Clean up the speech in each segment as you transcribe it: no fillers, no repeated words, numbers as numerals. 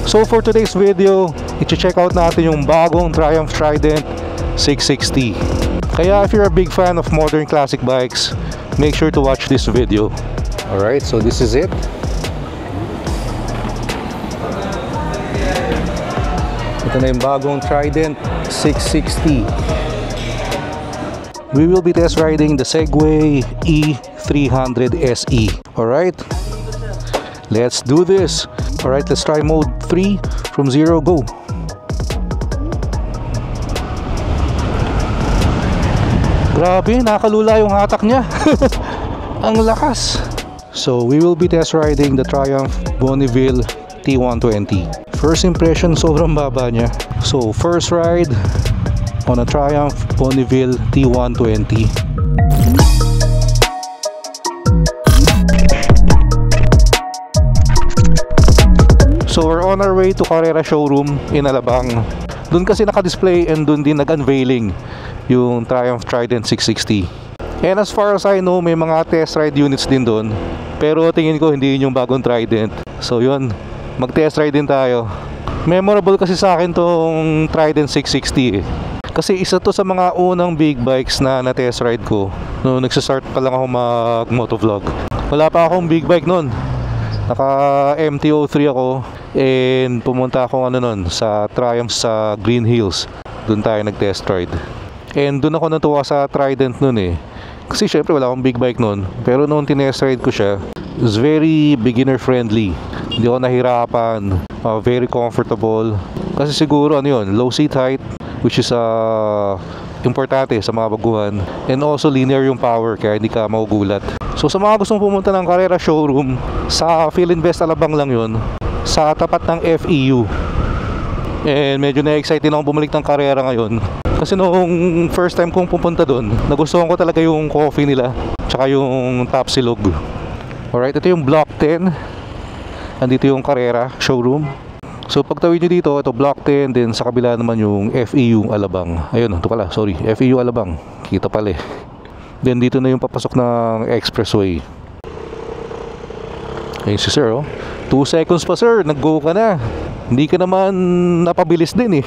So for today's video, i-check out natin yung bagong Triumph Trident 660. Kaya if you're a big fan of modern classic bikes, make sure to watch this video. Alright, so this is it. Ito na yung bagong Trident 660. We will be test riding the Segway E300 SE. Alright, let's do this. Alright, let's try mode 3 from 0, go. Grabe, nakalula yung hatak niya. Ang lakas. So we will be test riding the Triumph Bonneville T120. First impression, sobrang baba niya. So first ride on a Triumph Bonneville T120. So we're on our way to Carrera showroom in Alabang. Doon kasi naka-display and doon din nag-unveiling yung Triumph Trident 660. And as far as I know, may mga test ride units din doon. Pero tingin ko hindi yun yung bagong Trident. So yun, mag-test ride din tayo. Memorable kasi sa akin tong Trident 660 eh. Kasi isa to sa mga unang big bikes na na-test ride ko noong nagsastart pa lang ako mag-motovlog. Wala pa akong big bike noon. Naka MT-03 ako and pumunta ako sa Triumph sa Green Hills. Doon tayo nag-test ride. And doon ako natuwa sa Trident noon eh. Kasi syempre wala akong big bike noon. Pero noong tinest ride ko siya, it was very beginner friendly. Hindi ako nahirapan. Very comfortable. Kasi siguro low seat height, which is importante sa mga baguhan. And also linear yung power kaya hindi ka magugulat. So sa mga gustong pumunta ng Carrera showroom, sa Philinvest Alabang lang yun, sa tapat ng FEU. And medyo na-excite din akong bumalik ng Carrera ngayon. Kasi noong first time kong pupunta doon, nagustuhan ko talaga yung coffee nila, tsaka yung Tapsilog. Alright, ito yung Block 10. Andito yung Carrera showroom. So pagtawid nyo dito, ito Block 10, then sa kabila naman yung FEU Alabang. Ayun, ito pala, sorry, FEU Alabang. Kita pala eh. Then dito na yung papasok ng expressway. Ayun si sir, oh. 2 seconds pa sir, nag-go ka na. Hindi ka naman napabilis din eh.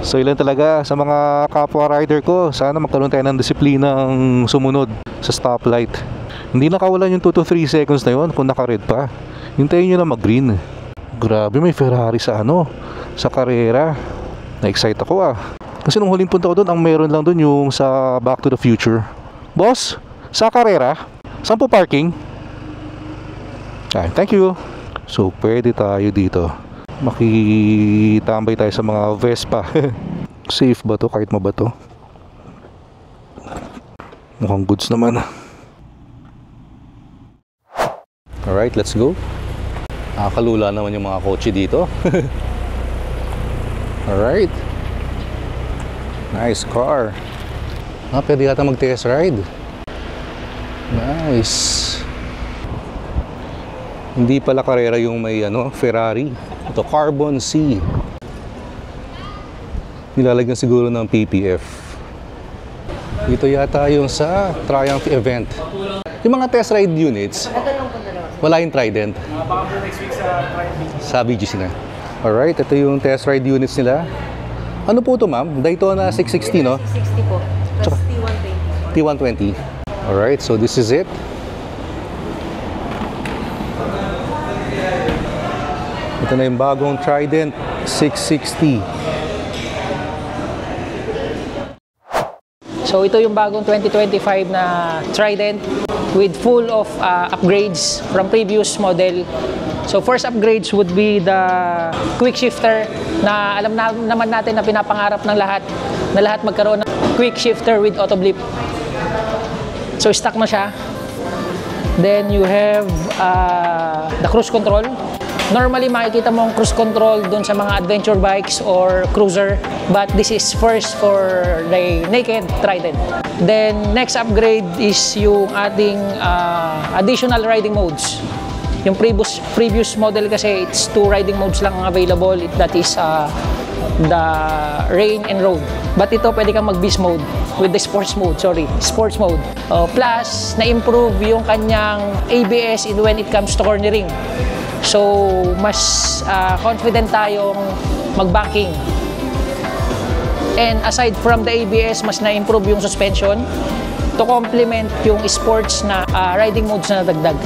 So ilan talaga sa mga kapwa rider ko, sana magkaroon tayo ng disiplinang sumunod sa stoplight. Hindi nakawalan yung 2 to 3 seconds na yun kung naka-red pa. Hintayin nyo na mag-green. Grabe, may Ferrari sa sa Carrera. Na-excite ako ah. Kasi nung huling punta ko doon, ang meron lang doon yung sa Back to the Future. Boss, sa Carrera, saan po parking? Ay, thank you. So, pwede tayo dito. Makitambay tayo sa mga Vespa. Safe ba to? Kahit mabato? Mukhang goods naman. Alright, let's go. Nakakalula naman yung mga kotse dito. Alright. Nice car. Pwede yata mag-test ride. Nice. Hindi pala Carrera yung may Ferrari. Ito, Carbon C. Nilalagyan siguro ng PPF. Dito yata yung sa Triumph event. Yung mga test ride units, wala yung Trident. Baka po next week sa Triumph. Sa BGC na. Alright, ito yung test ride units nila. Ano po ito ma'am? Daytona 660 no? 660 po. Plus T120. T120. Alright, so this is it. Ito na yung bagong Trident 660. So ito yung bagong 2025 na Trident with full of upgrades from previous model. So first upgrades would be the quick shifter na alam naman natin na pinapangarap ng lahat na lahat magkaroon ng quick shifter with auto blip. So stock na siya. Then you have the cruise control. Normally makikita mo ang cruise control doon sa mga adventure bikes or cruiser, but this is first for the naked Trident. Then next upgrade is yung ating additional riding modes. Yung previous model kasi it's 2 riding modes lang ang available. That is the rain and road. But ito pwede kang mag-beast mode with the sports mode, sports mode. Plus, na-improve yung kanyang ABS when it comes to cornering. So, mas confident tayong mag-banking. And aside from the ABS, mas na-improve yung suspension to complement yung sports na riding modes na nadagdag.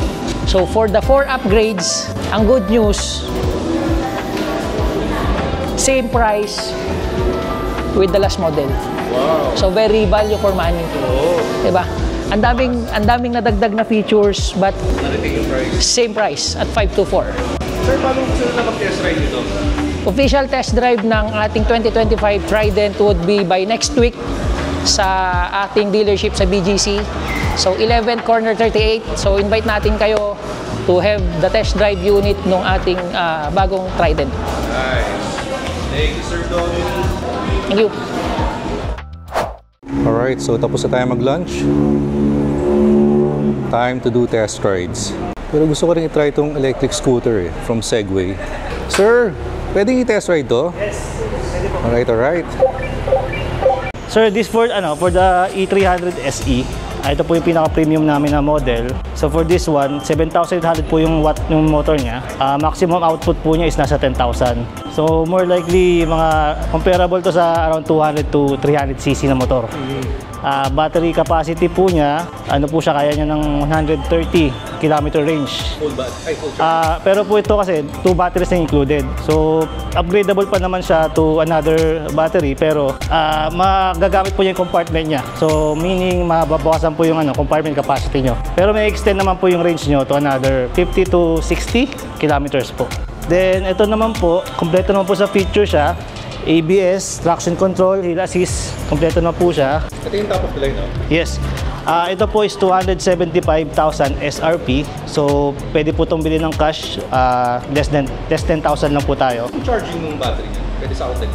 So, for the 4 upgrades, ang good news, same price with the last model. Wow. So, very value for money. Oo. Diba? Ang daming nadagdag na features but Nariting yung price. same price at 524. Sir, paano sila nakap-test ride nito? Official test drive ng ating 2025 Trident would be by next week sa ating dealership sa BGC. So 11 Corner 38. So invite natin kayo to have the test drive unit ng ating bagong Trident. Nice. Thank you, Sir Donnie. Thank you. Alright, so tapos na tayo mag-lunch. Time to do test rides. Pero gusto ko rin i-try itong electric scooter from Segway. Sir, pwedeng i-test ride to? Yes. Pwede po. Alright. Sir, this for the E300 SE. Ito po yung pinaka-premium namin na model. So for this one, 7,800 po yung watt ng motor niya. Maximum output po niya is nasa 10,000. So more likely, mga comparable to sa around 200 to 300 cc na motor. Battery capacity po niya, ano po siya, kaya niya ng 130 km range. Full charge. Pero po ito kasi 2 batteries na included. So upgradable pa naman siya to another battery, pero magagamit po yung compartment niya. So meaning mababawasan po yung compartment capacity nyo. Pero may extend naman po yung range nyo to another 50 to 60 kilometers po. Then ito naman po, kompleto naman po sa feature siya. ABS, traction control, hill assist, kompleto na po siya. Ito yung top of the line, no? Yes. Ito po is 275,000 SRP. So, pwede po itong bilhin ng cash. Less than 10,000 lang po tayo. Yung charging ng battery niya, pwede sa outlet.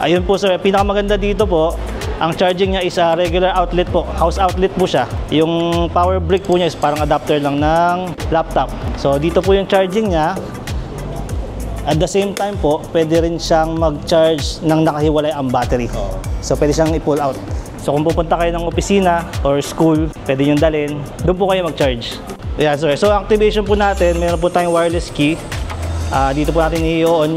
Ayun po sir, pinakamaganda dito po, ang charging niya is regular outlet po. House outlet po siya. Yung power brick po niya is parang adapter lang ng laptop. So, dito po yung charging niya. At the same time po, pwede rin siyang mag-charge ng nakahiwalay ang battery. So, pwede siyang i-pull out. So, kung pupunta kayo ng opisina or school, pwede nyo dalhin. Doon po kayo mag-charge. Yeah, sorry. So, activation po natin, meron po tayong wireless key. Dito po natin i-on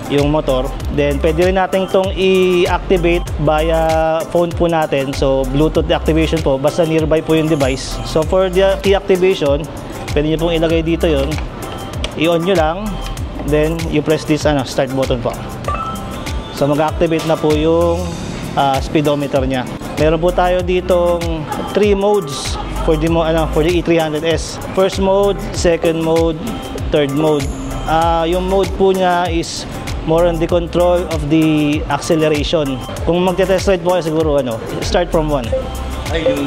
yung motor. Then, pwede rin natin itong i-activate via phone po natin. So, Bluetooth activation po, basta nearby po yung device. So, for the key activation, pwede nyo pong ilagay dito yon. I-on nyo lang. Then, you press this start button po. So, mag-activate na po yung speedometer niya. Meron po tayo ditong 3 modes for the E300S. First mode, second mode, third mode. Yung mode po niya is more on the control of the acceleration. Kung magte-test ride po kayo siguro start from 1. Ay, yung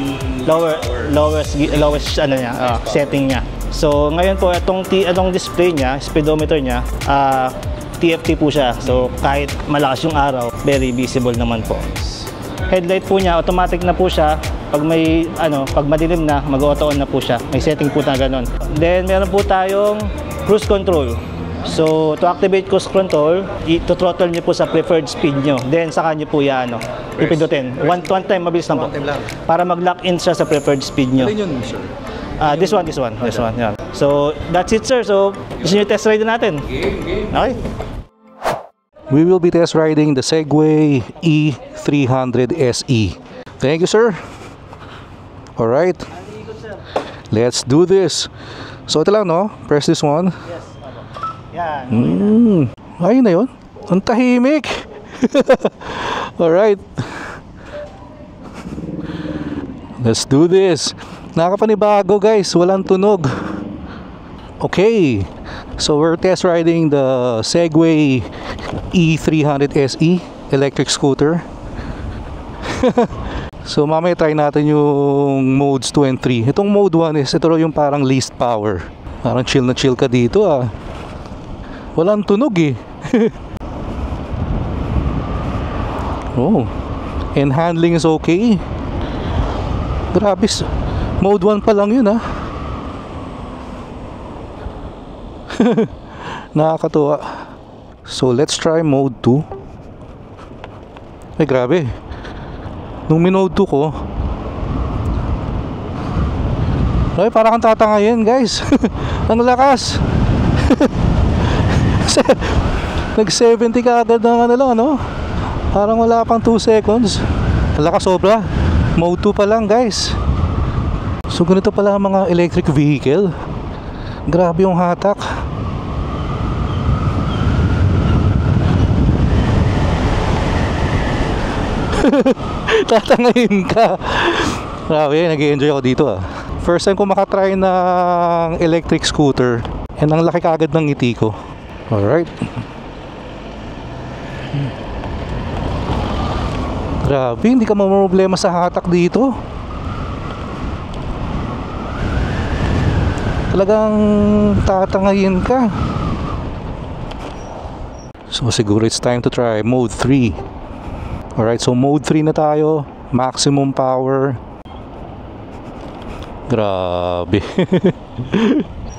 lowest setting niya. So ngayon po itong display niya, speedometer niya, TFT po siya. So kahit malakas yung araw, very visible naman po. Headlight po niya, automatic na po siya. Pag may pag madilim na, mag-auto on na po siya. May setting po na ganun. Then meron po tayong cruise control. So to activate cruise control, i-throttle niyo po sa preferred speed niyo. Then saka niyo po ipindutin. One time mabilis lang po. Para mag-lock in siya sa preferred speed niyo. Ano yun, sir? This one. Yeah. So that's it, sir. So gusto niyo test ride natin? Game. Okay. We will be test riding the Segway E300 SE. Thank you, sir. Alright. Let's do this. So ito lang, no? Press this one. Yan. Ayun na yun. Ang tahimik. Alright. Let's do this. Nakakapanibago guys. Walang tunog. Okay. So we're test riding the Segway E300 SE electric scooter. So mamaya try natin yung modes 2 and 3. Itong mode 1 is ito yung parang least power. Parang chill na chill ka dito ah. Walang tunog eh. Oh. And handling is okay. Grabe. Mode 1 pa lang yun ah. Nakakatuwa. So let's try mode 2. Ay grabe. Nung minode 2 ko, ay parang kang tatangayin guys. Ang lakas. Nag-70 ka agad ng ano lang, ano? Parang wala pang 2 seconds. Wala ka sobra. Mode 2 pa lang, guys. So ganito pala ang mga electric vehicle. Grabe yung hatak. Tatangayin ka. Grabe, nag-i-enjoy ako dito ah. First time ko makatry ng electric scooter. And ang laki kaagad ng ngiti ko. Alright. Grabe, hindi ka mamroblema sa hatak dito. Talagang tatangayin ka. So siguro it's time to try mode 3. Alright, so mode 3 na tayo. Maximum power. Grabe.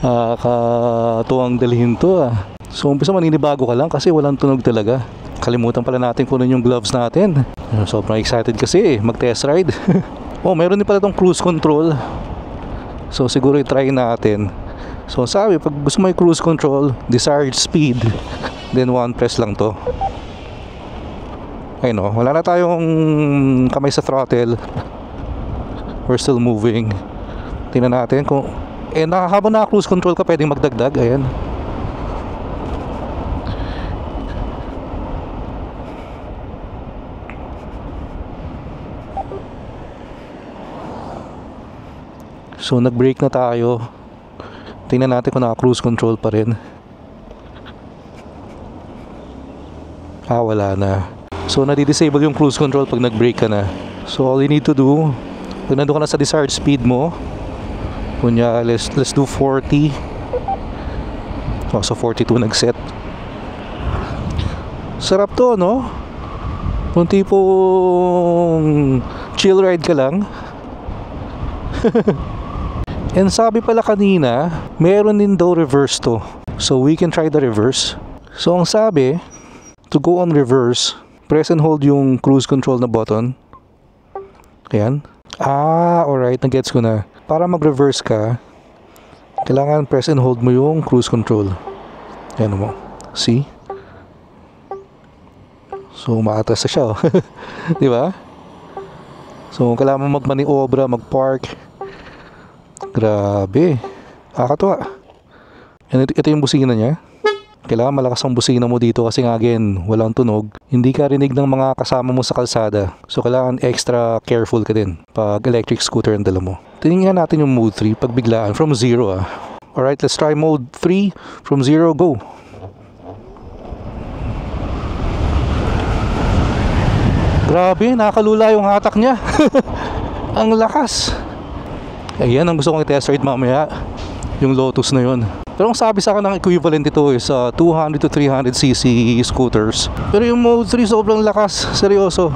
Nakakatuwang dalhin to ah. So umpisa maninibago ka lang kasi walang tunog talaga. Kalimutan pala natin kunin yung gloves natin. Sobrang excited kasi mag-test ride. Oh, meron din pala tong cruise control. So siguro i-try natin. So sabi, pag gusto mo yung cruise control, desired speed, then 1 press lang to. Ayun o, wala na tayong kamay sa throttle. We're still moving. Tingnan natin kung habang naka-cruise control ka, pwedeng magdagdag. Ayan. So nag-brake na tayo. Tingnan natin kung naka-cruise control pa rin. Wala na. So nadi-disable yung cruise control pag nag-brake ka na. So all you need to do, pag nandun ka na sa desired speed mo, kunya let's do 40. So 42 nag-set. Sarap to, no? Kung tipong chill ride ka lang. And sabi pala kanina, meron din daw reverse to. So we can try the reverse. So ang sabi, to go on reverse, press and hold yung cruise control na button. Ayan. Alright, nag-gets ko na. Para mag-reverse ka, kailangan press and hold mo yung cruise control. Ayan mo. See? So maatas na siya, oh. Di ba? So kailangan mo magmaniobra, mag-park. Grabe. Kakatuwa. And ito yung busina niya. Kailangan malakas ang busina mo dito kasi nga again, walang tunog. Hindi ka rinig ng mga kasama mo sa kalsada. So kailangan extra careful ka din pag electric scooter ang dala mo. Tingnan natin yung mode 3 pag biglaan from 0 ah. Alright, let's try mode 3 from 0, go. Grabe, nakakalula yung hatak niya. Ang lakas. Ayan ang gusto kong i-test ride mamaya. Yung Lotus na yun. Pero ang sabi sa akin ng equivalent ito is 200 to 300cc scooters. Pero yung mode 3 sobrang lakas. Seryoso.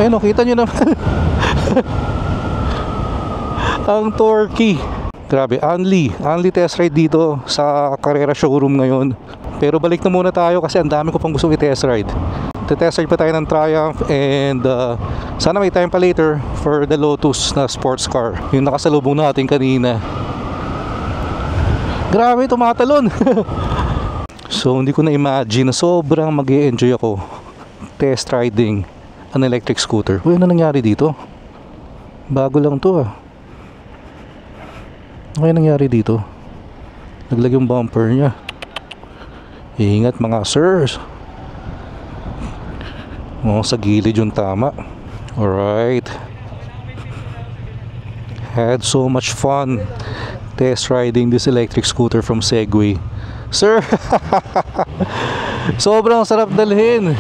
Ayun o, kita nyo naman. Ang torquey. Grabe, only test ride dito sa Carrera showroom ngayon. Pero balik na muna tayo kasi ang dami ko pang gusto i-test ride. Test ride pa tayo ng Triumph and sana may time pa later for the Lotus na sports car. Yung nakasalubong natin kanina. Grabe, tumatalon. So hindi ko na imagine na sobrang mag-e-enjoy ako test riding an electric scooter. Uy, ano nangyari dito? Bago lang to ah. Ano kaya nangyari dito? Naglag yung bumper niya. Ingat mga sirs. Sa gilid yung tama. Alright. Had so much fun test riding this electric scooter from Segway. Sir, sobrang sarap dalhin.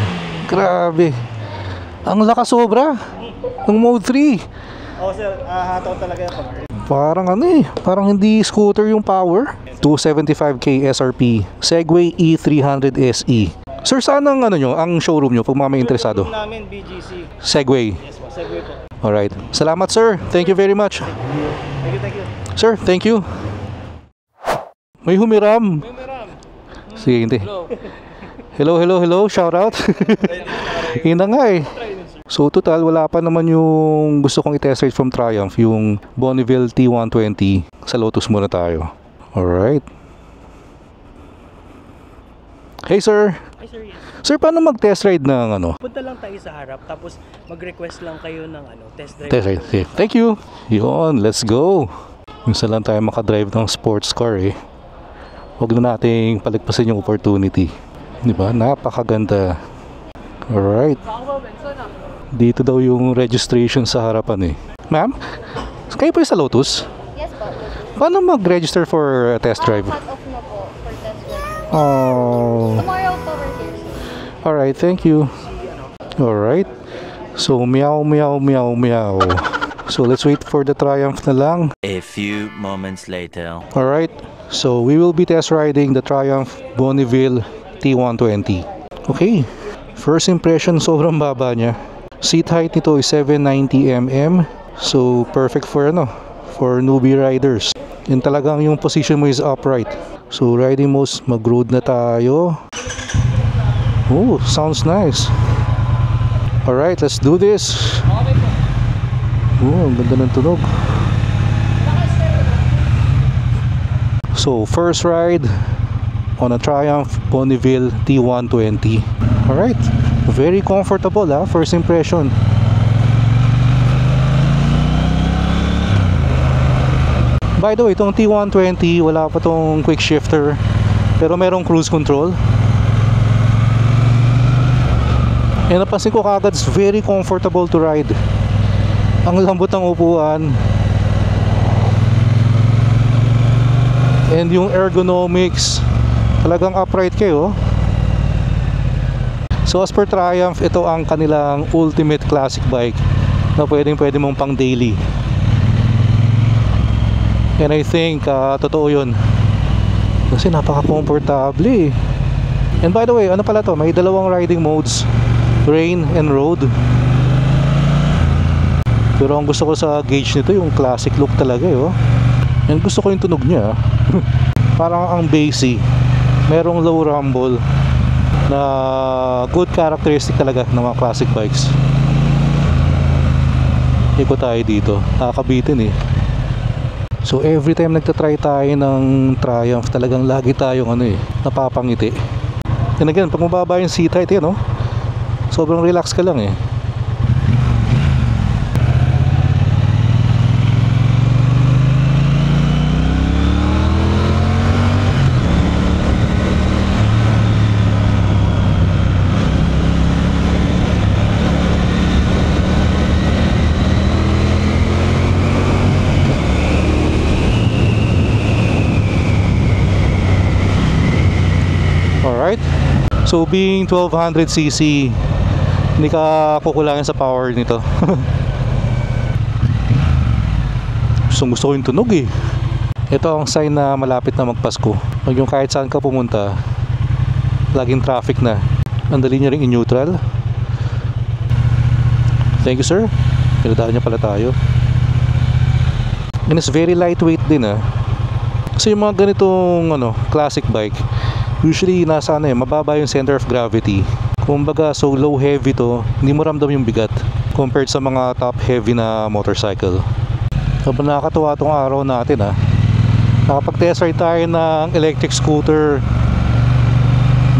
Grabe. Ang lakas sobra ng mode 3. Oh sir, hataw talaga yung Parang parang hindi scooter yung power. 275k SRP Segway E300 SE. Sir, saan ang ang showroom nyo pag mga may interesado? Showroom namin, BGC. Segway. Yes po, Segway po. Alright. Salamat sir. Thank you very much. Thank you. Sir, thank you. May humiram. Sige, hindi. Hello. Shout out. Yun na nga eh. So total, wala pa naman yung gusto kong i-test ride from Triumph. Yung Bonneville T120. Sa Lotus muna tayo. Alright. Hey sir. Ay sir, yes. Sir, paano mag-test ride ng ano? Punta lang tayo sa harap tapos mag-request lang kayo ng test drive. Test ride. Okay. Thank you. Yun, let's go. Minsan lang tayo makadrive ng sports car eh. Huwag na nating palagpasin yung opportunity. Di ba? Napakaganda. Alright. Dito daw yung registration sa harapan eh. Ma'am, kayo po yung sa Lotus? Yes po. Paano mag-register for a test drive? Cut off na po for test drive. Oh. Tomorrow po we're here, sir. Alright, thank you. Alright. So, meow, meow, meow, meow. So, let's wait for the Triumph na lang. A few moments later. Alright. So, we will be test riding the Triumph Bonneville T120. Okay. First impression, sobrang baba niya. Seat height nito is 790mm. So, perfect for for newbie riders. And talagang yung position mo is upright. So, riding modes, mag-road na tayo. Oh, sounds nice. Alright, let's do this. Oh, ang ganda ng tunog. So, first ride on a Triumph Bonneville T120. Alright, very comfortable first impression. By the way, itong T120 wala pa tong quick shifter, pero merong cruise control. And napansin ko kagad, it's very comfortable to ride. Ang lambot ng upuan. And yung ergonomics, talagang upright kayo. So as per Triumph, ito ang kanilang ultimate classic bike na pwede mong pang daily. And I think totoo yun. Kasi napaka-comfortable eh. And by the way, ano pala to? May dalawang riding modes, rain and road. Pero ang gusto ko sa gauge nito yung classic look talaga eh. And gusto ko yung tunog niya. Parang ang bassy. Merong low rumble na good characteristic talaga ng mga classic bikes. Ikot tayo dito. Nakakabitin eh. So every time nagtatry tayo ng Triumph, talagang lagi tayong napapangiti. And again, pag mababa yung seat height sobrang relax ka lang eh. Alright, so being 1200cc, hindi ka kukulangin sa power nito. Gusto ko yung tunog eh. Ito ang sign na malapit na magpasko. Pag yung kahit saan ka pumunta, laging traffic na. Ang dali niya rin in-neutral. Thank you sir. Pinadahan niya pala tayo. And it's very lightweight din Kasi yung mga ganitong classic bike, usually nasa mababa yung center of gravity. Kumbaga, so low heavy to, hindi mo ramdam yung bigat compared sa mga top heavy na motorcycle. Sobrang nakakatuwa tong araw natin Nakapag-test ride tayo ng electric scooter.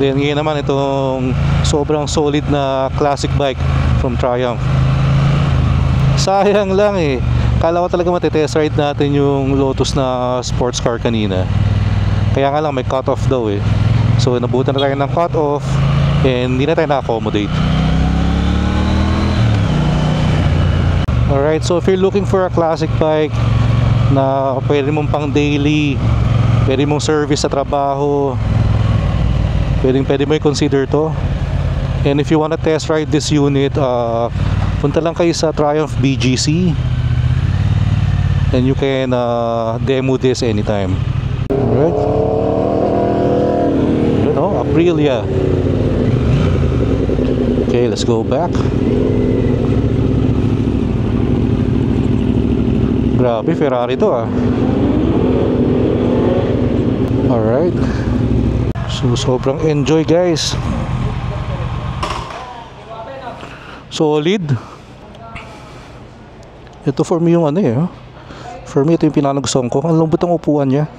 Then ngayon naman itong sobrang solid na classic bike from Triumph. Sayang lang Kala ko talaga matitest ride natin yung Lotus na sports car kanina. Kaya nga lang may cut-off daw So nabutan na tayo ng cut-off and hindi na tayo na-accommodate. Alright, so if you're looking for a classic bike na pwede mong pang daily, pwede mong service sa trabaho, pwede mo i-consider to. And if you wanna test ride this unit, punta lang kayo sa Triumph BGC and you can demo this anytime. Alright, Aprilia. Okay, let's go back. Grabe, Ferrari to Alright, so sobrang enjoy guys. Solid. Ito for me yung For me ito yung pinakagustuhan ko. Ang lambot ng upuan niya.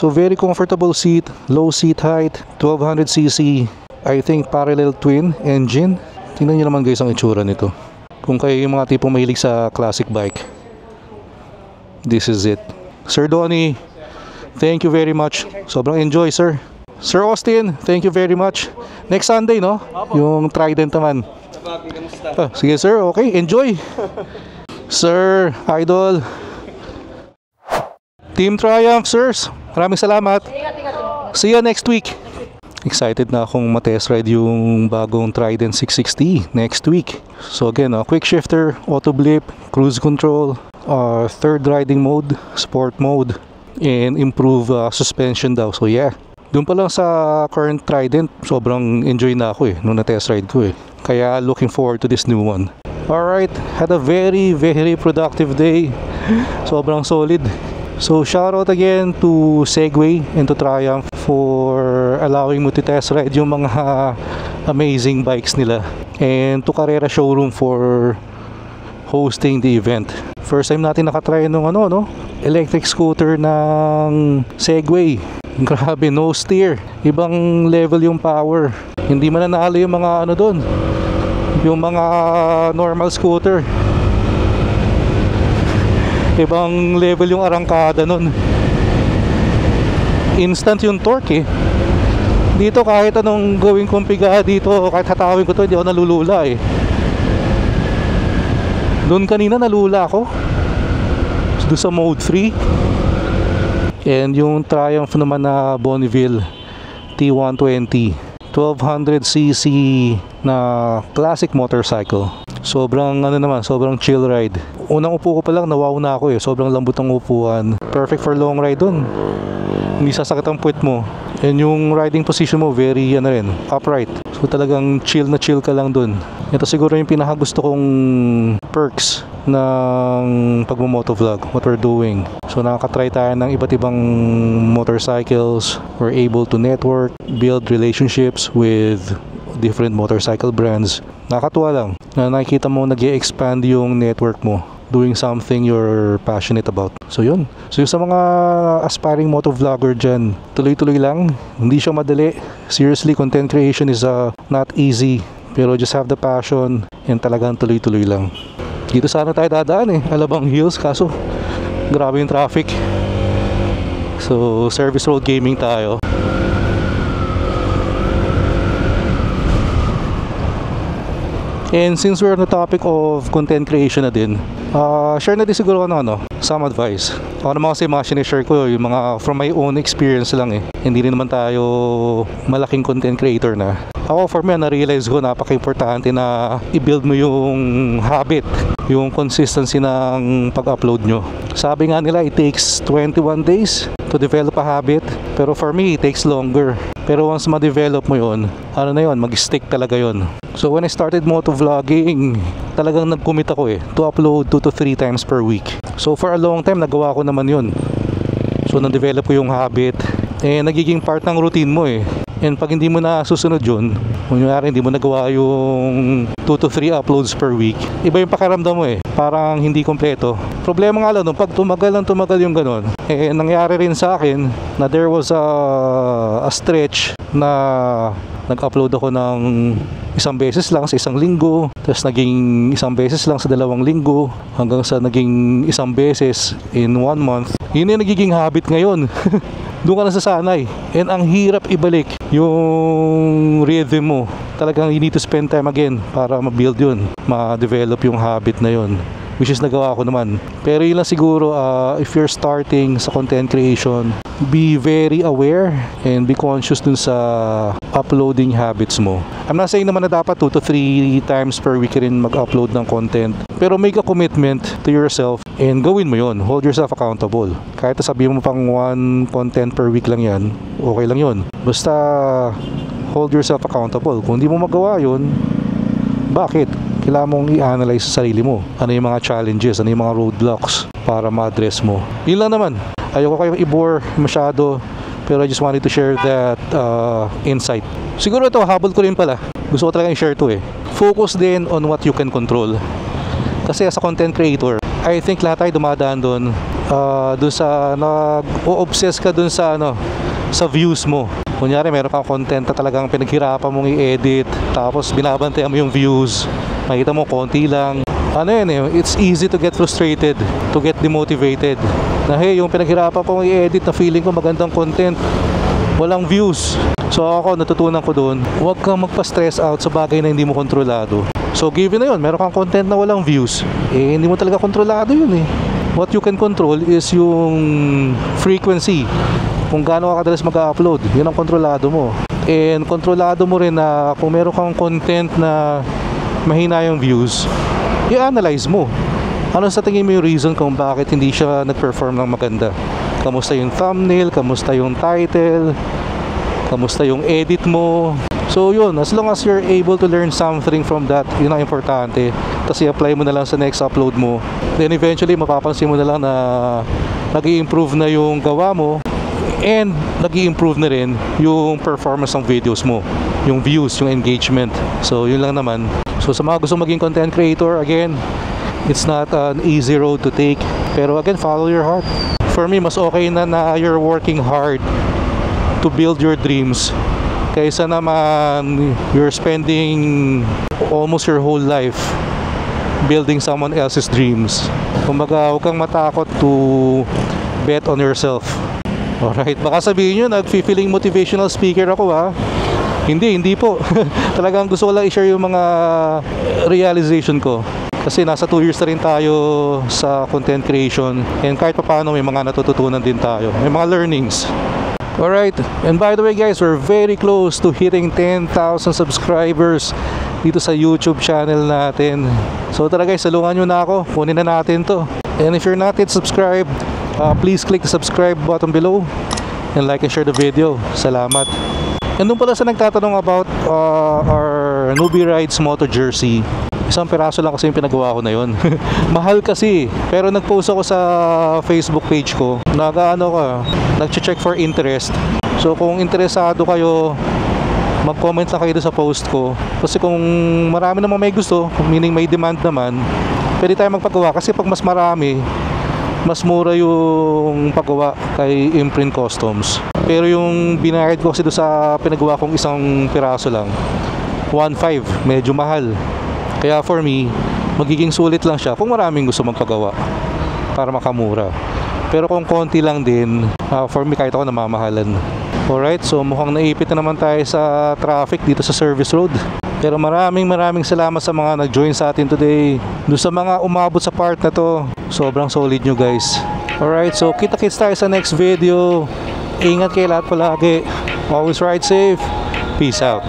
So very comfortable seat, low seat height, 1200cc, I think parallel twin engine. Tingnan nyo naman guys ang itsura nito. Kung kayo yung mga tipong mahilig sa classic bike, this is it. Sir Donnie, thank you very much. Sobrang enjoy, sir. Sir Austin, thank you very much. Next Sunday, no? Yung Trident naman. Sige sir, okay, enjoy. Sir, idol. Team Triumph, sirs. Maraming salamat. See you next week. Excited na akong matest ride yung bagong Trident 660 next week. So again, quick shifter, auto blip, cruise control, third riding mode, sport mode, and improve suspension daw. So yeah, doon pa lang sa current Trident, sobrang enjoy na ako nung na-test ride ko Kaya looking forward to this new one. Alright, had a very productive day. Sobrang solid. So shout out again to Segway and to Triumph for allowing me to test ride yung mga amazing bikes nila, and to Carrera Showroom for hosting the event. First time natin nakatry nung electric scooter ng Segway. Grabe, no steer. Ibang level yung power. Hindi mananalo yung mga doon. Yung mga normal scooter. Ibang level yung arangkada nun. Instant yung torque Dito kahit anong gawin kong piga dito, kahit hatawin ko to, hindi ako nalulula Doon kanina nalula ako. Doon sa mode 3. And yung Triumph naman na Bonneville T120, 1200cc na classic motorcycle. Sobrang sobrang chill ride. Unang upo ko pa lang, nawaw na ako Sobrang lambot ng upuan. Perfect for long ride dun. Hindi sasakit ang puwet mo. And yung riding position mo, very upright. So talagang chill na chill ka lang dun. Ito siguro yung pinakagusto kong perks ng pagmo-motovlog, what we're doing. So nakakatry tayo ng iba't ibang motorcycles. We're able to network, build relationships with different motorcycle brands. Nakakatuwa lang na nakikita mo nag-e-expand yung network mo doing something you're passionate about. So yun. So yung sa mga aspiring motovlogger dyan, tuloy-tuloy lang. Hindi siya madali. Seriously, content creation is not easy. Pero just have the passion and talagang tuloy-tuloy lang. Dito sana tayo dadaan Alabang Hills, kaso grabe yung traffic. So service road gaming tayo. And since we're on the topic of content creation na din, share na din siguro some advice. Ako naman kasi mga sinishare ko yung mga from my own experience lang Hindi rin naman tayo malaking content creator na. Ako for me, na-realize ko napaka-importante na i-build mo yung habit, yung consistency ng pag-upload nyo. Sabi nga nila, it takes 21 days to develop a habit. Pero for me, it takes longer. Pero once ma-develop mo yun, mag-stick talaga yun. So when I started motovlogging, talagang nag-commit ako to upload 2 to 3 times per week. So for a long time, nagawa ko naman yun. So na-develop ko yung habit. Nagiging part ng routine mo And pag hindi mo na susunod yun, kunyari hindi mo nagawa yung 2 to 3 uploads per week, iba yung pakiramdam mo parang hindi kompleto. Problema nga lang pag tumagal yung ganon, nangyari rin sa akin na there was a stretch na nag-upload ako ng isang beses lang sa isang linggo, tapos naging isang beses lang sa 2 linggo, hanggang sa naging isang beses in 1 month. Yun yung nagiging habit ngayon. Doon ka nasasanay. And ang hirap ibalik yung rhythm mo. Talagang you need to spend time again para ma-build yun, ma-develop yung habit na yun, which is nagawa ko naman. Pero yun lang siguro, if you're starting sa content creation, be very aware and be conscious dun sa uploading habits mo. I'm not saying naman na dapat 2 to 3 times per week rin mag-upload ng content, pero make a commitment to yourself and gawin mo yon. Hold yourself accountable. Kahit sabihin mo pang 1 content per week lang yan, okay lang yon. Basta hold yourself accountable. Kung di mo magawa yun, bakit? Kailangan mong i-analyze sa sarili mo. Ano yung mga challenges, ano yung mga roadblocks para ma-address mo. Yun lang naman. Ayoko kayong i-bore masyado, pero I just wanted to share that insight. Siguro ito, habol ko rin pala. Gusto ko talaga i-share to Focus din on what you can control. Kasi as a content creator, I think lahat tayo dumadaan doon dun sa nag-o-obsess ka dun sa sa views mo. Kunyari meron kang content na talagang pinaghirapan mong i-edit, tapos binabantayan mo yung views, makita mo konti lang. It's easy to get frustrated, to get demotivated. Na hey, yung pinaghirapan ko i-edit na feeling ko magandang content, walang views. So ako, natutunan ko doon, huwag kang magpa-stress out sa bagay na hindi mo kontrolado. So given na yun, meron kang content na walang views, hindi mo talaga kontrolado yun eh. What you can control is yung frequency, kung gaano ka kadalas mag-upload, yun ang kontrolado mo. And kontrolado mo rin na kung meron kang content na mahina yung views, i-analyze mo. Ano sa tingin mo yung reason kung bakit hindi siya nag-perform ng maganda? Kamusta yung thumbnail? Kamusta yung title? Kamusta yung edit mo? So yun, as long as you're able to learn something from that, yun ang importante. Tapos i-apply mo na lang sa next upload mo. Then eventually mapapansin mo na lang na nag-i-improve na yung gawa mo, and nag-i-improve na rin yung performance ng videos mo, yung views, yung engagement. So yun lang naman. So sa mga gusto maging content creator, again, it's not an easy road to take, pero again, follow your heart. For me, mas okay na you're working hard to build your dreams kaysa naman you're spending almost your whole life building someone else's dreams. Kumbaga, huwag kang matakot to bet on yourself. Alright, baka sabihin nyo, nag-feeling motivational speaker ako ha. Hindi po. Talagang gusto ko lang i-share yung mga realization ko. Kasi nasa 2 years na rin tayo sa content creation, and kahit pa paano may mga natututunan din tayo. May mga learnings. Alright, and by the way guys, we're very close to hitting 10,000 subscribers dito sa YouTube channel natin. So tara guys, salungan nyo na ako. Kunin na natin to. And if you're not yet subscribed, please click the subscribe button below and like and share the video. Salamat. And doon pala sa nagtatanong about our Newbie Rides Moto jersey, isang piraso lang kasi yung pinagawa ko na yun. Mahal kasi, pero nag-post ako sa Facebook page ko, nag-check for interest. So kung interesado kayo, mag-comment lang kayo sa post ko. Kasi kung marami naman may gusto, meaning may demand naman, pwede tayo magpagawa. Kasi pag mas marami, mas mura yung paggawa kay Imprint Customs. Pero yung binayad ko kasi doon sa pinagawa kong isang piraso lang, 1.5, medyo mahal. Kaya for me, magiging sulit lang siya kung maraming gusto magpagawa para makamura. Pero kung konti lang din, for me kahit ako namamahalan. Alright, so mukhang naipit na naman tayo sa traffic dito sa service road. Pero maraming salamat sa mga nag-join sa atin today. Doon sa mga umabot sa part na to, sobrang solid nyo guys. Alright, so kita-kits tayo sa next video. Ingat kayo lahat palagi. Always ride safe. Peace out.